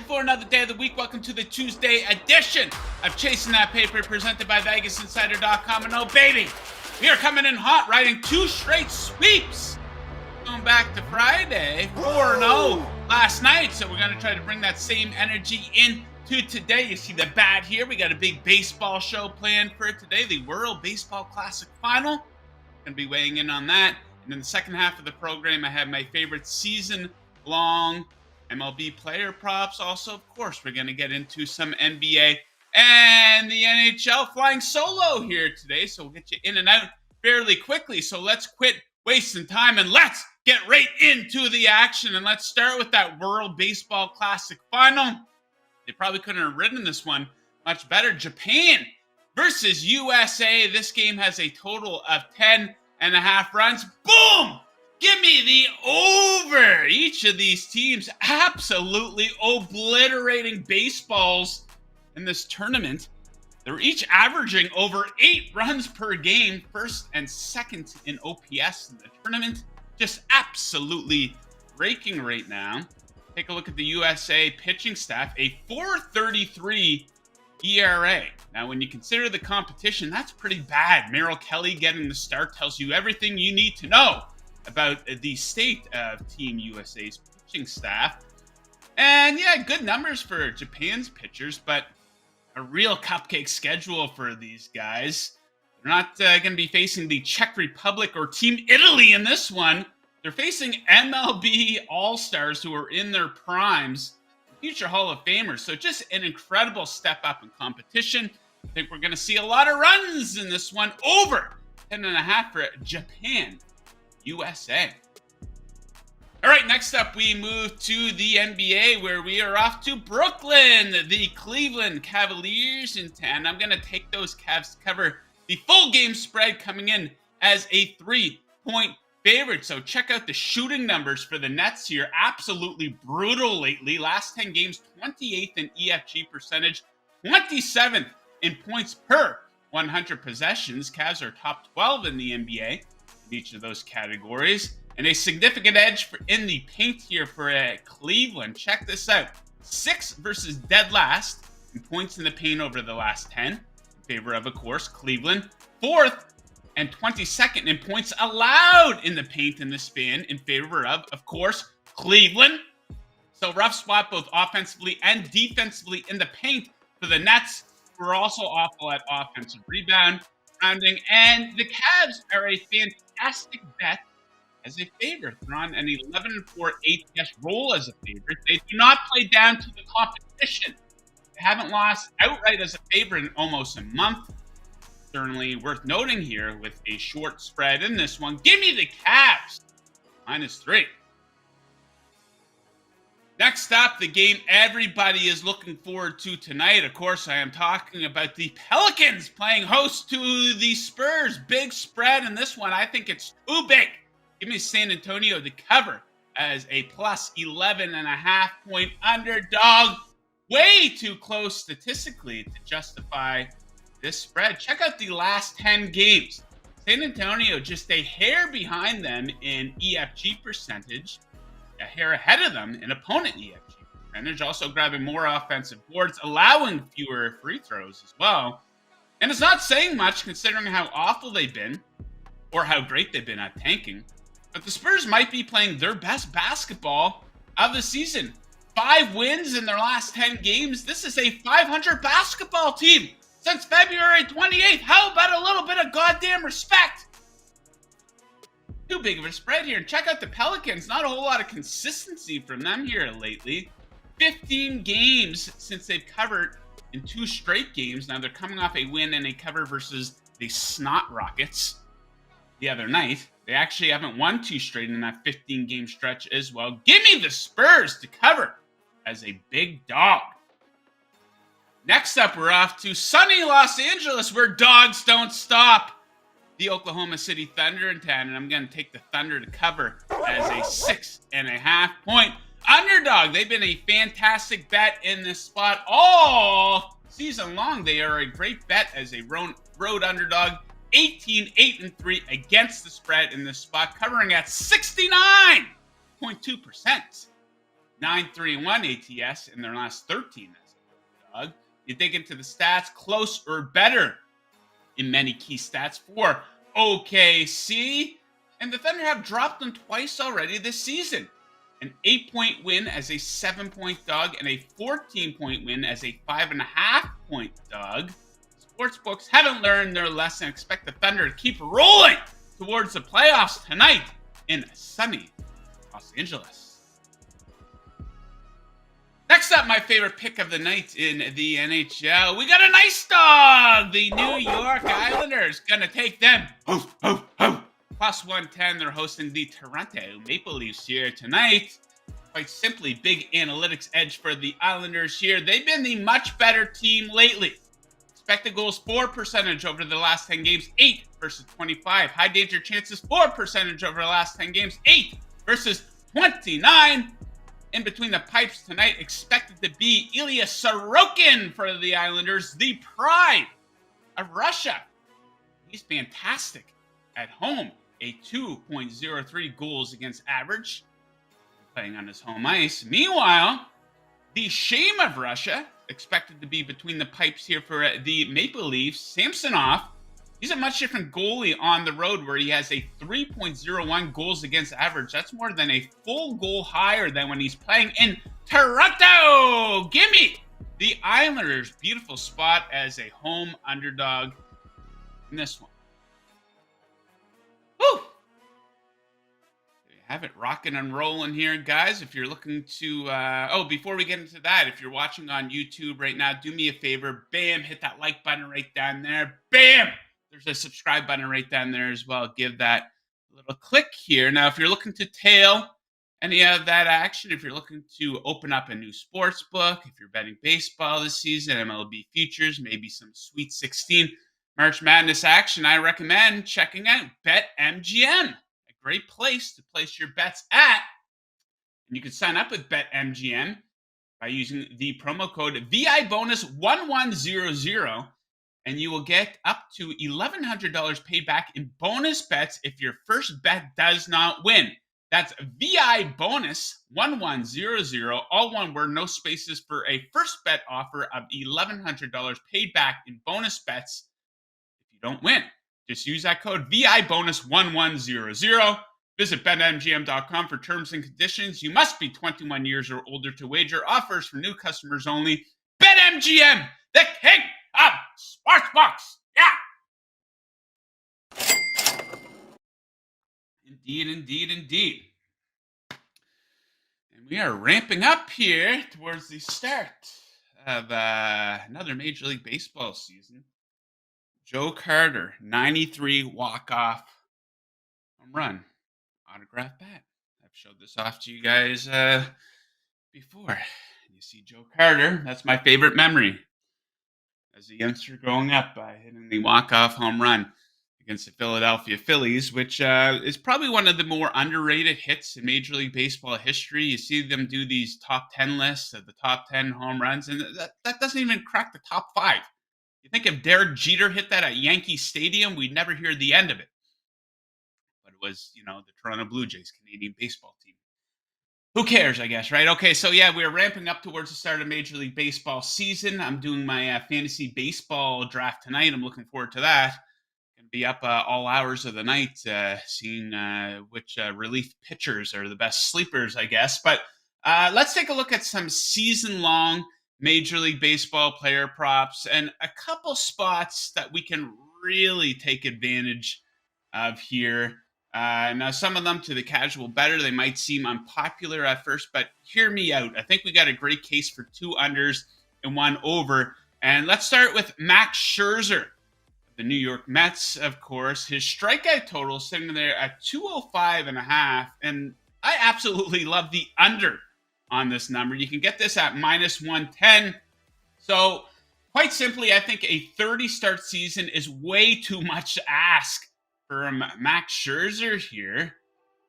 for another day of the week. Welcome to the Tuesday edition of Chasing That Paper, presented by VegasInsider.com. And oh, baby, we are coming in hot, riding 2 straight sweeps. Going back to Friday, 4-0 last night. So we're going to try to bring that same energy into today. You see the bat here. We got a big baseball show planned for today. The World Baseball Classic Final. Going to be weighing in on that. And in the second half of the program, I have my favorite season-long MLB player props. Also, of course, we're going to get into some NBA and the NHL flying solo here today. So we'll get you in and out fairly quickly. So let's quit wasting time and let's get right into the action. And let's start with that World Baseball Classic Final. They probably couldn't have written this one much better. Japan versus USA. This game has a total of 10.5 runs. Boom! Give me the over. Each of these teams absolutely obliterating baseballs in this tournament. They're each averaging over 8 runs per game, first and second in OPS in the tournament. Just absolutely raking right now. Take a look at the USA pitching staff, a 4.33 ERA. Now, when you consider the competition, that's pretty bad. Merrill Kelly getting the start tells you everything you need to know about the state of Team USA's pitching staff. And yeah, good numbers for Japan's pitchers, but a real cupcake schedule for these guys. They're not going to be facing the Czech Republic or Team Italy in this one. They're facing MLB All-Stars who are in their primes, future Hall of Famers. So just an incredible step up in competition. I think we're going to see a lot of runs in this one. Over 10.5 for Japan, USA. All right, next up, we move to the NBA, where we are off to Brooklyn, the Cleveland Cavaliers in 10. I'm going to take those Cavs to cover the full game spread, coming in as a 3-point favorite. So check out the shooting numbers for the Nets here. Absolutely brutal lately. Last 10 games, 28th in EFG percentage, 27th in points per 100 possessions. Cavs are top 12 in the NBA in each of those categories. And a significant edge in the paint here for Cleveland. Check this out. 6th versus dead last in points in the paint over the last 10. In favor of course, Cleveland. 4th and 22nd in points allowed in the paint in this span in favor of course, Cleveland. So rough spot both offensively and defensively in the paint for the Nets, who are also awful at offensive rebounding. And the Cavs are a fantastic bet as a favorite. They're on an 11-4 ATS roll as a favorite. They do not play down to the competition. They haven't lost outright as a favorite in almost a month. Certainly worth noting here with a short spread in this one. Give me the Cavs, -3. Next up, the game everybody is looking forward to tonight. Of course, I am talking about the Pelicans playing host to the Spurs. Big spread in this one. I think it's too big. Give me San Antonio to cover as a plus 11.5 point underdog. Way too close statistically to justify this spread. Check out the last 10 games. San Antonio just a hair behind them in EFG percentage, a hair ahead of them in opponent EFG percentage, also grabbing more offensive boards, allowing fewer free throws as well. And it's not saying much considering how awful they've been or how great they've been at tanking. But the Spurs might be playing their best basketball of the season. 5 wins in their last 10 games. This is a 500 basketball team since February 28th. How about a little bit of goddamn respect? Too big of a spread here. And check out the Pelicans. Not a whole lot of consistency from them here lately. 15 games since they've covered in 2 straight games. Now they're coming off a win and a cover versus the Snot Rockets the other night. They actually haven't won 2 straight in that 15-game stretch as well. Give me the Spurs to cover as a big dog. Next up, we're off to sunny Los Angeles, where dogs don't stop. The Oklahoma City Thunder in 10, and I'm going to take the Thunder to cover as a 6.5 point underdog. They've been a fantastic bet in this spot all season long. They are a great bet as a road underdog. 18-8-3 against the spread in this spot, covering at 69.2%. 9-3-1 ATS in their last 13 as a dog. You dig into the stats, close or better in many key stats for OKC. And the Thunder have dropped them twice already this season. An 8-point win as a 7-point dog and a 14-point win as a 5.5-point dog. Sportsbooks haven't learned their lesson. Expect the Thunder to keep rolling towards the playoffs tonight in sunny Los Angeles. Next up, my favorite pick of the night in the NHL. We got a nice dog. The New York Islanders gonna take them. Plus 110. They're hosting the Toronto Maple Leafs here tonight. Quite simply, big analytics edge for the Islanders here. They've been the much better team lately. Expected goals for percentage over the last 10 games, 8 versus 25. High danger chances for percentage over the last 10 games, 8 versus 29. In between the pipes tonight, expected to be Ilya Sorokin for the Islanders, the pride of Russia. He's fantastic at home. A 2.03 goals against average, playing on his home ice. Meanwhile, the shame of Russia, expected to be between the pipes here for the Maple Leafs, Samsonov. He's a much different goalie on the road where he has a 3.01 goals against average. That's more than a full goal higher than when he's playing in Toronto. Gimme the Islanders. Beautiful spot as a home underdog in this one. Woo! Have it rocking and rolling here, guys. If you're looking to, before we get into that, if you're watching on YouTube right now, do me a favor. Bam, hit that like button right down there. Bam! There's a subscribe button right down there as well. Give that a little click here. Now, if you're looking to tail any of that action, if you're looking to open up a new sports book, if you're betting baseball this season, MLB futures, maybe some Sweet 16 March Madness action, I recommend checking out BetMGM. A great place to place your bets at. And you can sign up with BetMGM by using the promo code VIBonus1100. And you will get up to $1,100 paid back in bonus bets if your first bet does not win. That's VI Bonus 1100, all one word, no spaces, for a first bet offer of $1,100 paid back in bonus bets if you don't win. Just use that code VI Bonus 1100. Visit BetMGM.com for terms and conditions. You must be 21 years or older to wager. Offers for new customers only. BetMGM, the king of sportsbooks. Yeah. Indeed. And we are ramping up here towards the start of another Major League Baseball season. Joe Carter, 93 walk-off home run, autograph bat. I've showed this off to you guys before. You see Joe Carter, that's my favorite memory as a youngster growing up, hitting the walk-off home run against the Philadelphia Phillies, which is probably one of the more underrated hits in Major League Baseball history. You see them do these top 10 lists of the top 10 home runs, and that doesn't even crack the top 5. You think if Derek Jeter hit that at Yankee Stadium, we'd never hear the end of it. But it was, the Toronto Blue Jays Canadian baseball team. Who cares, I guess, right? Okay, so yeah, we're ramping up towards the start of Major League Baseball season. I'm doing my fantasy baseball draft tonight. I'm looking forward to that. Going to be up all hours of the night, seeing which relief pitchers are the best sleepers, I guess. But let's take a look at some season-long Major League Baseball player props and a couple spots that we can really take advantage of here. Now, some of them to the casual bettor, they might seem unpopular at first, but hear me out. I think we got a great case for 2 unders and 1 over. And let's start with Max Scherzer, the New York Mets, of course. His strikeout total is sitting there at 205.5, and I absolutely love the under on this number. You can get this at -110. So, quite simply, I think a 30-start season is way too much to ask for Max Scherzer here.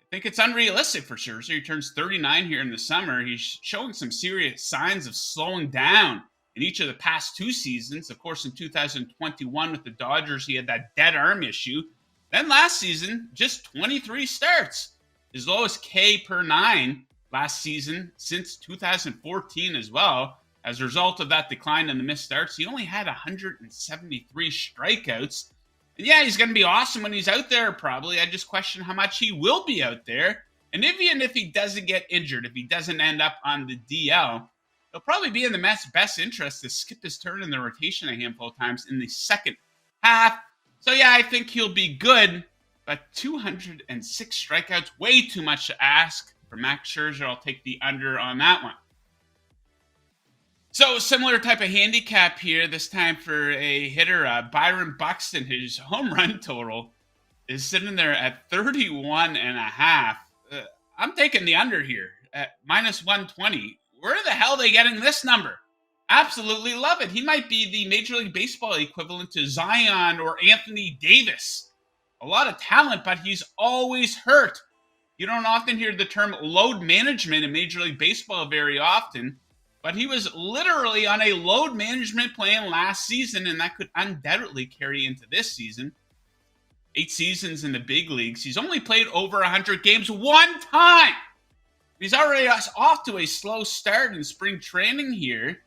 I think it's unrealistic for Scherzer. He turns 39 here in the summer. He's showing some serious signs of slowing down in each of the past 2 seasons. Of course, in 2021 with the Dodgers, he had that dead arm issue. Then last season, just 23 starts. His lowest K per 9 last season since 2014 as well. As a result of that decline in the missed starts, he only had 173 strikeouts. And yeah, he's going to be awesome when he's out there, probably. I just question how much he will be out there. And even if he doesn't get injured, if he doesn't end up on the DL, it'll probably be in the Mets' best interest to skip his turn in the rotation a handful of times in the second half. So yeah, I think he'll be good. But 206 strikeouts, way too much to ask. For Max Scherzer, I'll take the under on that one. So similar type of handicap here, this time for a hitter, Byron Buxton. His home run total is sitting there at 31 and a half. I'm taking the under here at minus 120. Where the hell are they getting this number? Absolutely love it. He might be the Major League Baseball equivalent to Zion or Anthony Davis. A lot of talent, but he's always hurt. You don't often hear the term load management in Major League Baseball very often, but he was literally on a load management plan last season, and that could undoubtedly carry into this season. 8 seasons in the big leagues. He's only played over 100 games one time. He's already off to a slow start in spring training here,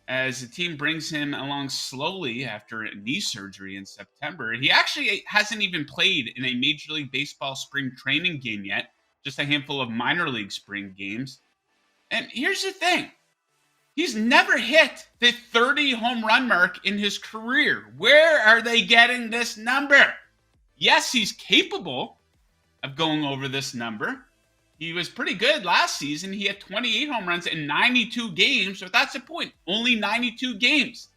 as the team brings him along slowly after knee surgery in September. He actually hasn't even played in a Major League Baseball spring training game yet, just a handful of minor league spring games. And here's the thing. He's never hit the 30 home run mark in his career. Where are they getting this number? Yes, he's capable of going over this number. He was pretty good last season. He had 28 home runs in 92 games, but that's the point. Only 92 games.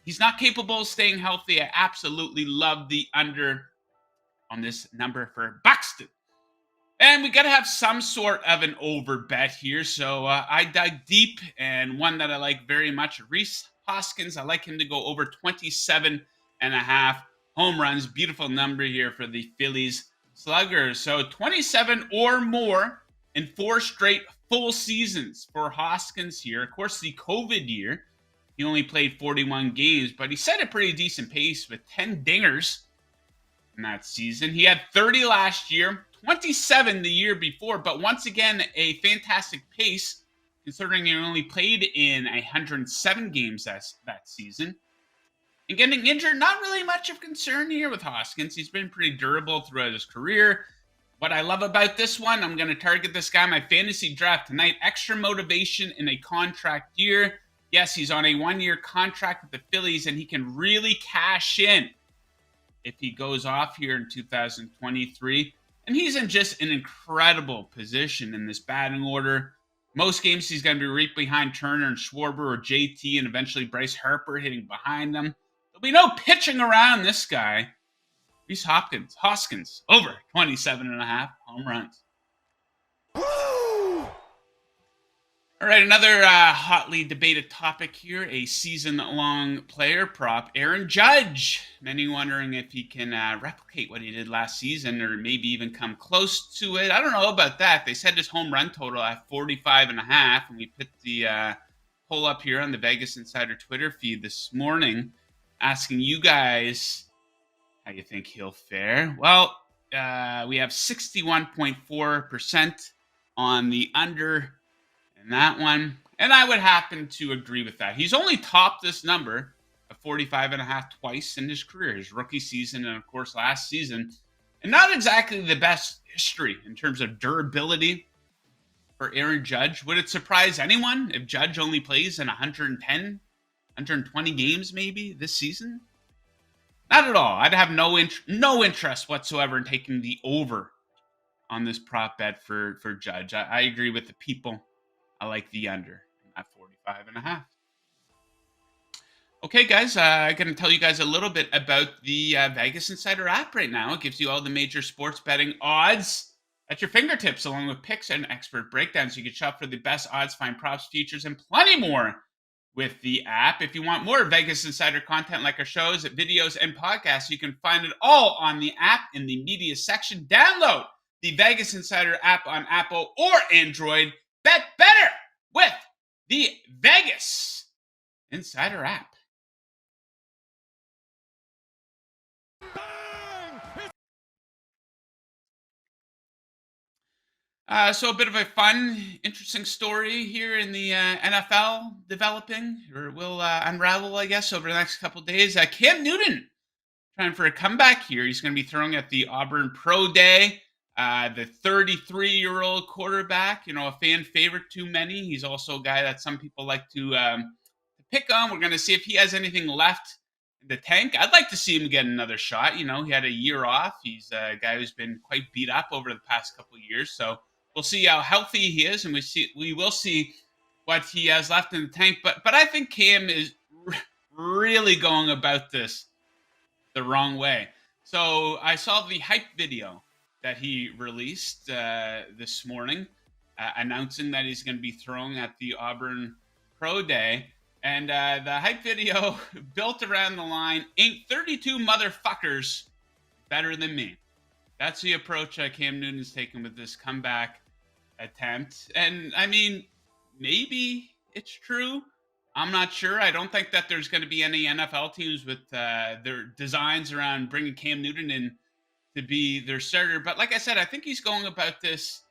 He's not capable of staying healthy. I absolutely love the under on this number for Buxton. And we got to have some sort of an over bet here. So I dug deep, and one that I like very much, Rhys Hoskins. I like him to go over 27 and a half home runs. Beautiful number here for the Phillies Sluggers. So 27 or more in 4 straight full seasons for Hoskins here. Of course, the COVID year, he only played 41 games, but he set a pretty decent pace with 10 dingers in that season. He had 30 last year, 27 the year before, but once again, a fantastic pace considering he only played in 107 games that season. And getting injured, not really much of concern here with Hoskins. He's been pretty durable throughout his career. What I love about this one, I'm going to target this guy in my fantasy draft tonight. Extra motivation in a contract year. Yes, he's on a 1-year contract with the Phillies, and he can really cash in if he goes off here in 2023. And he's in just an incredible position in this batting order. Most games he's going to be right behind Turner and Schwarber or JT, and eventually Bryce Harper hitting behind them. There'll be no pitching around this guy. Rhys Hoskins, over 27 and a half home runs. Woo! All right, another hotly debated topic here, a season-long player prop, Aaron Judge. Many wondering if he can replicate what he did last season or maybe even come close to it. I don't know about that. They said his home run total at 45 and a half, and we put the poll up here on the Vegas Insider Twitter feed this morning, asking you guys how you think he'll fare. Well, we have 61.4% on the under in that one, and I would happen to agree with that. He's only topped this number of 45 and a half twice in his career, his rookie season and, of course, last season. And not exactly the best history in terms of durability for Aaron Judge. Would it surprise anyone if Judge only plays in 110, 120 games maybe this season? Not at all. I'd have no interest whatsoever in taking the over on this prop bet for Judge. I agree with the people. I like the under at 45 and a half. Okay, guys, I'm going to tell you guys a little bit about the Vegas Insider app right now. It gives you all the major sports betting odds at your fingertips, along with picks and expert breakdowns. You can shop for the best odds, find props, features, and plenty more with the app. If you want more Vegas Insider content like our shows, videos, and podcasts, you can find it all on the app in the media section. Download the Vegas Insider app on Apple or Android. Bet better with the Vegas Insider app. So a bit of a fun, interesting story here in the NFL developing, or will unravel, I guess, over the next couple of days. Cam Newton trying for a comeback here. He's going to be throwing at the Auburn Pro Day. The 33-year-old quarterback, a fan favorite to many. He's also a guy that some people like to pick on. We're going to see if he has anything left in the tank. I'd like to see him get another shot. He had a year off. He's a guy who's been quite beat up over the past couple of years. So we'll see how healthy he is, and we will see what he has left in the tank. But I think Cam is really going about this the wrong way. So I saw the hype video that he released this morning, announcing that he's going to be throwing at the Auburn Pro Day. And the hype video built around the line, ain't 32 motherfuckers better than me. That's the approach Cam Newton's taken with this comeback attempt. And I mean, maybe it's true. I'm not sure. I don't think that there's going to be any NFL teams with their designs around bringing Cam Newton in to be their starter. But like I said, I think he's going about this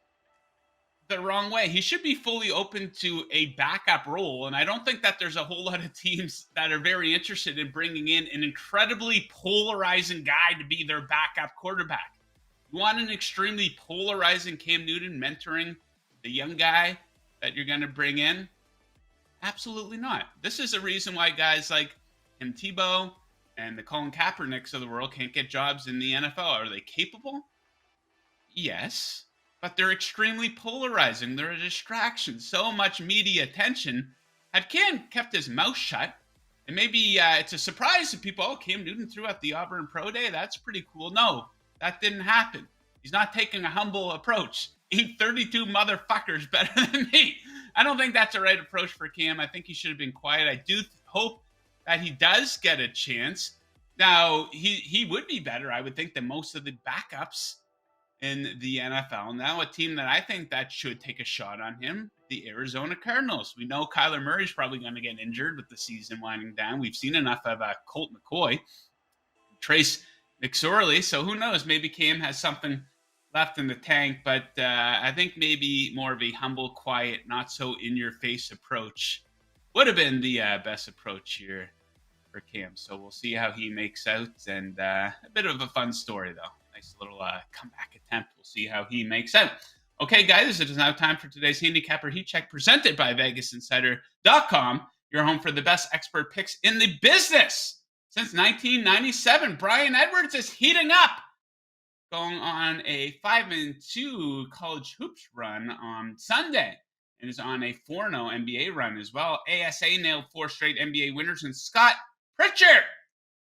the wrong way. He should be fully open to a backup role. And I don't think that there's a whole lot of teams that are very interested in bringing in an incredibly polarizing guy to be their backup quarterback. You want an extremely polarizing Cam Newton mentoring the young guy that you're going to bring in? Absolutely not. This is the reason why guys like Tim Tebow and the Colin Kaepernicks of the world can't get jobs in the NFL. Are they capable? Yes, but they're extremely polarizing. They're a distraction. So much media attention. Had Cam kept his mouth shut, and maybe it's a surprise to people, oh, Cam Newton threw at the Auburn Pro Day. That's pretty cool. No, that didn't happen. He's not taking a humble approach. Ain't 32 motherfuckers better than me. I don't think that's the right approach for Cam. I think he should have been quiet. I do hope that he does get a chance. Now, he would be better, I would think, than most of the backups in the NFL. Now, a team that I think that should take a shot on him, the Arizona Cardinals. We know Kyler Murray's probably going to get injured with the season winding down. We've seen enough of Colt McCoy, Trace McSorley. So who knows? Maybe Cam has something left in the tank, but I think maybe more of a humble, quiet, not so in-your-face approach would have been the best approach here for Cam. So we'll see how he makes out, and a bit of a fun story, though. Nice little comeback attempt. We'll see how he makes out. Okay, guys, it is now time for today's Handicapper Heat Check presented by VegasInsider.com, your home for the best expert picks in the business. Since 1997, Brian Edwards is heating up, going on a 5-2 college hoops run on Sunday, and is on a 4-0 NBA run as well. ASA nailed 4 straight NBA winners, and Scott Pritchard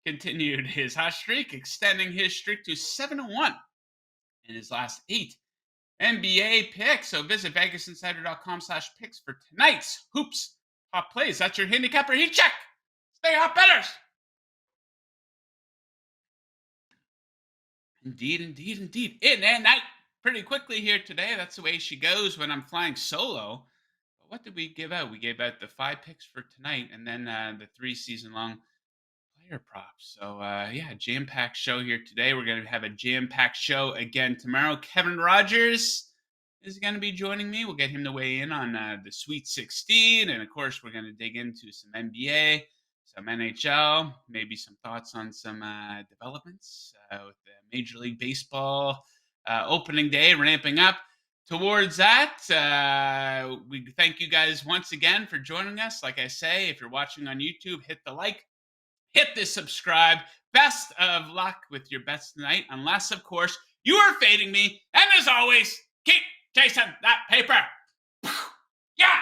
continued his hot streak, extending his streak to 7-1 in his last 8 NBA picks. So visit VegasInsider.com/picks for tonight's hoops top plays. That's your Handicapper Heat Check. Stay hot, betters. Indeed. In and out pretty quickly here today. That's the way she goes when I'm flying solo. But what did we give out? We gave out the 5 picks for tonight, and then the 3 season-long player props. So, jam-packed show here today. We're going to have a jam-packed show again tomorrow. Kevin Rogers is going to be joining me. We'll get him to weigh in on the Sweet 16. And, of course, we're going to dig into some NBA, some NHL, maybe some thoughts on some developments with the Major League Baseball opening day ramping up towards that. We thank you guys once again for joining us. Like I say, if you're watching on YouTube, hit the like, hit the subscribe. Best of luck with your bets tonight, unless, of course, you are fading me. And as always, keep chasing that paper. Yeah!